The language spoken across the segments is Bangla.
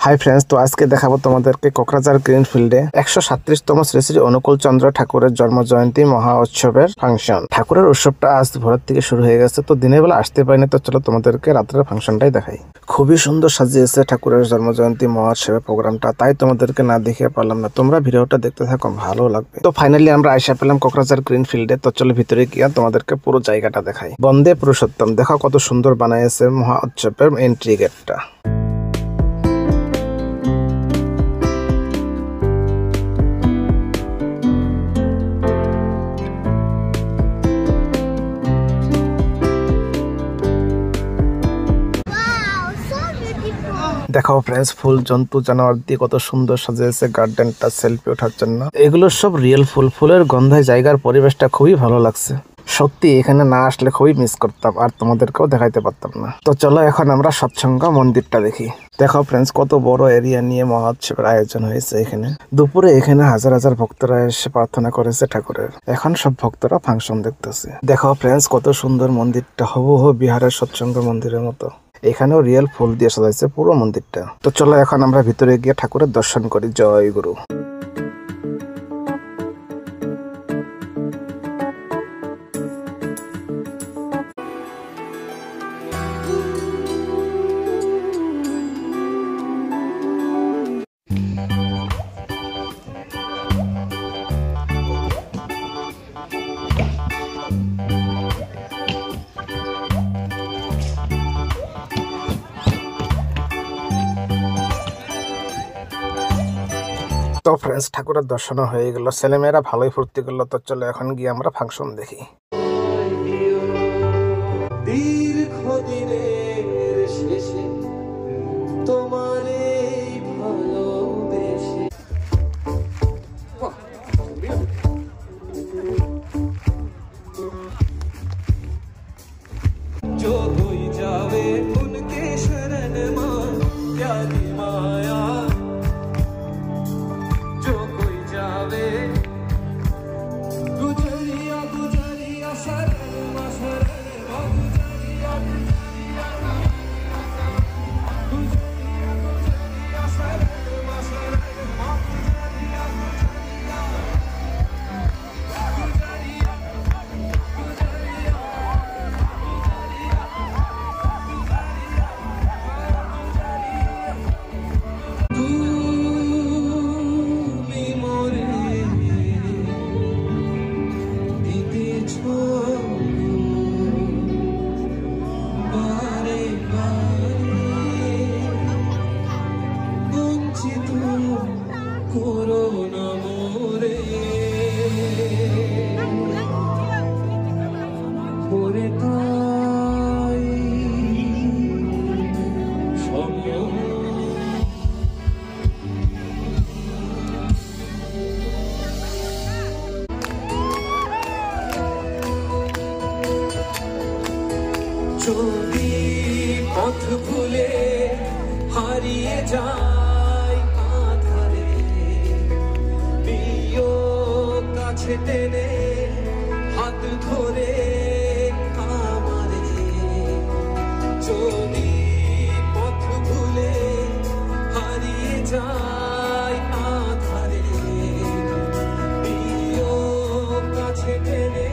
হাই ফ্রেন্ডস, তো আজকে দেখাবো তোমাদেরকে কোকরাঝার গ্রিনফিল্ডে 137তম শ্রী শ্রী অনুকূলচন্দ্র ঠাকুরের জন্ম জয়ন্তী মহা উৎসবের ফাংশন। ঠাকুরের উৎসবটা আজ ভোরের থেকে শুরু হয়ে গেছে, তো দিনের বেলা আসতে পারিনি, তো চলো তোমাদেরকে রাত্রের ফাংশনটাই দেখাই। খুবই সুন্দর সাজিয়েছে ঠাকুরের জন্ম জয়ন্তী মহা উৎসবের প্রোগ্রামটা, তাই তোমাদেরকে না দেখিয়ে পারলাম না। তোমরা ভিডিওটা দেখতে থাকো, ভালো লাগবে। তো ফাইনালি আমরা আইসা পেলাম কোকরাঝার গ্রিনফিল্ডে। তো চলো ভিতরে গিয়ে তোমাদেরকে পুরো জায়গাটা দেখাই। বন্দে পুরুষোত্তম, দেখো কত সুন্দর বানাইছে মহা উৎসবের এন্ট্রি গেটটা। দেখাও ফ্রেন্ডস, ফুল জন্তু জানোয়ার দিয়ে কত সুন্দর সাজিয়েছে গার্ডেনটা সেলফি ওঠার জন্য। এগুলো সব রিয়েল ফুল, ফুলের গন্ধায় জায়গার পরিবেশটা খুবই ভালো লাগছে। সত্যি এখানে না আসলে খুবই মিস করতাম, আর তোমাদেরকেও দেখাইতে পারতাম না। তো চলো এখন আমরা সৎসঙ্গ মন্দিরটা দেখি। দেখো ফ্রেন্ডস, কত বড় এরিয়া নিয়ে মহোৎসবের আয়োজন হয়েছে এখানে। দুপুরে এখানে হাজার হাজার ভক্তরা এসে প্রার্থনা করেছে ঠাকুরের। এখন সব ভক্তরা ফাংশন দেখতেছে। দেখো ফ্রেন্ডস, কত সুন্দর মন্দিরটা, হুবহু বিহারের সৎসঙ্গ মন্দিরের মতো। এখানেও রিয়েল ফুল দিয়ে সাজাইছে পুরো মন্দিরটা। তো চলো এখন আমরা ভিতরে গিয়ে ঠাকুরের দর্শন করি। জয় গুরু। তো ফ্রেন্ডস, ঠাকুরের দর্শন হয়ে গেল, ছেলেমেয়েরা ভালোই ফুর্তি করলো। তো চলো এখন গিয়ে আমরা ফাংশন দেখি। যদি পথ ভুলে হারিয়ে যায় আধারে, প্রিয় কাছে টেনে হাত ধরে আমারে। যদি পথ ভুলে হারিয়ে যায় আধারে, প্রিয় কাছে টেনে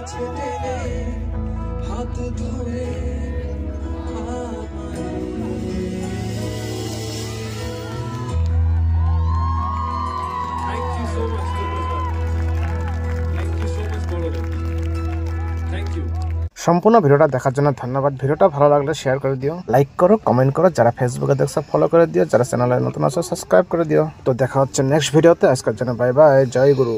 কাছে টেনে হাত ধরে Thank you so much, Thank you so much, Borodo. Thank you. সম্পূর্ণ ভিডিওটা দেখার জন্য ধন্যবাদ। ভিডিওটা ভালো লাগলে শেয়ার করে দিও, লাইক করো, কমেন্ট করো, যারা ফেসবুকে দেখছো ফলো করে দিও, যারা চ্যানেলে নতুন আছো সাবস্ক্রাইব করে দিও। তো দেখা হচ্ছে নেক্সট ভিডিওতে। আজকের জন্য বাই বাই, জয় গুরু।